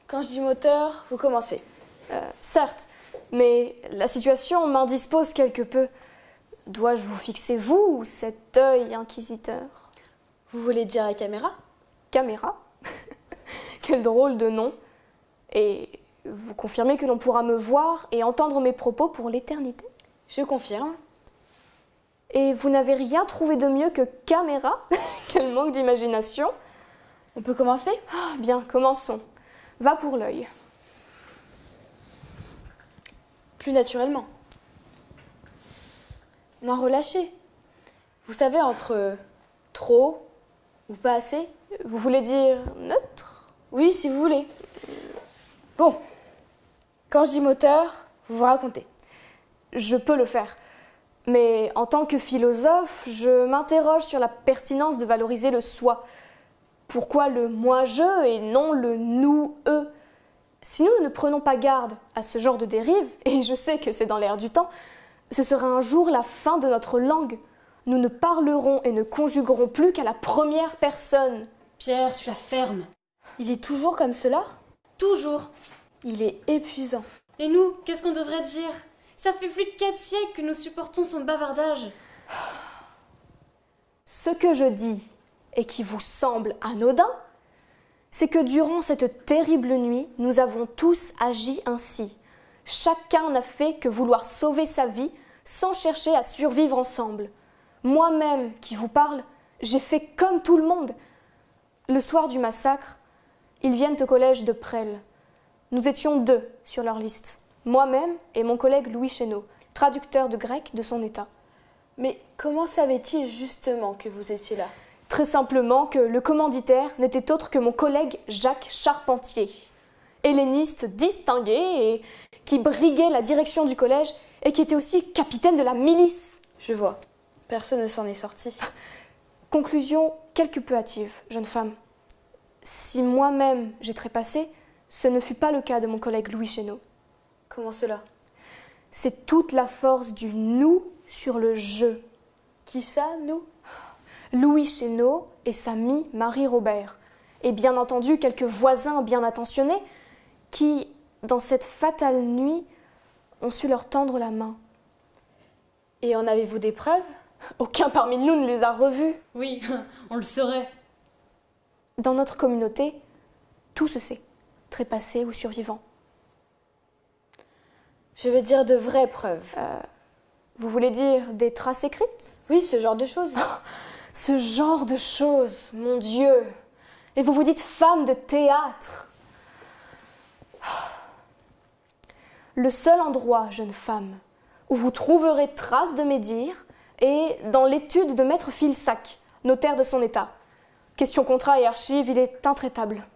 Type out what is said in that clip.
Quand je dis moteur, vous commencez. Certes, mais la situation m'indispose quelque peu. Dois-je vous fixer, vous, ou cet œil inquisiteur? Vous voulez dire la caméra? Caméra? Quel drôle de nom. Et vous confirmez que l'on pourra me voir et entendre mes propos pour l'éternité? Je confirme. Et vous n'avez rien trouvé de mieux que caméra? Quel manque d'imagination. On peut commencer? Bien, commençons. Va pour l'œil. Plus naturellement. Moins relâché. Vous savez, entre trop ou pas assez? Vous voulez dire neutre? Oui, si vous voulez. Bon. Quand je dis moteur, vous vous racontez. Je peux le faire. Mais en tant que philosophe, je m'interroge sur la pertinence de valoriser le soi. Pourquoi le moi-je et non le nous-eux? Si nous ne prenons pas garde à ce genre de dérive, et je sais que c'est dans l'air du temps, ce sera un jour la fin de notre langue. Nous ne parlerons et ne conjuguerons plus qu'à la première personne. Pierre, tu la fermes. Il est toujours comme cela? Toujours. Il est épuisant. Et nous, qu'est-ce qu'on devrait dire? Ça fait plus de 4 siècles que nous supportons son bavardage. Ce que je dis, et qui vous semble anodin, c'est que durant cette terrible nuit, nous avons tous agi ainsi. Chacun n'a fait que vouloir sauver sa vie sans chercher à survivre ensemble. Moi-même qui vous parle, j'ai fait comme tout le monde. Le soir du massacre, ils viennent au collège de Presles. Nous étions 2 sur leur liste, moi-même et mon collègue Louis Chéneau, traducteur de grec de son état. Mais comment savait-il justement que vous étiez là? Très simplement que le commanditaire n'était autre que mon collègue Jacques Charpentier, helléniste distingué et qui briguait la direction du collège et qui était aussi capitaine de la milice. Je vois. Personne ne s'en est sorti. Conclusion quelque peu hâtive, jeune femme. Si moi-même j'ai trépassé, ce ne fut pas le cas de mon collègue Louis Chéneau. Comment cela? C'est toute la force du « nous » sur le « je ». Qui ça, nous? Louis Chéneau et sa mie Marie-Robert, et bien entendu quelques voisins bien attentionnés qui, dans cette fatale nuit, ont su leur tendre la main. Et en avez-vous des preuves? Aucun parmi nous ne les a revus. Oui, on le saurait. Dans notre communauté, tout se sait, trépassé ou survivant. Je veux dire de vraies preuves. Vous voulez dire des traces écrites? Oui, ce genre de choses. Ce genre de choses, mon Dieu! Et vous vous dites femme de théâtre! Le seul endroit, jeune femme, où vous trouverez trace de mes dires est dans l'étude de maître Filsac, notaire de son état. Question contrat et archives, il est intraitable.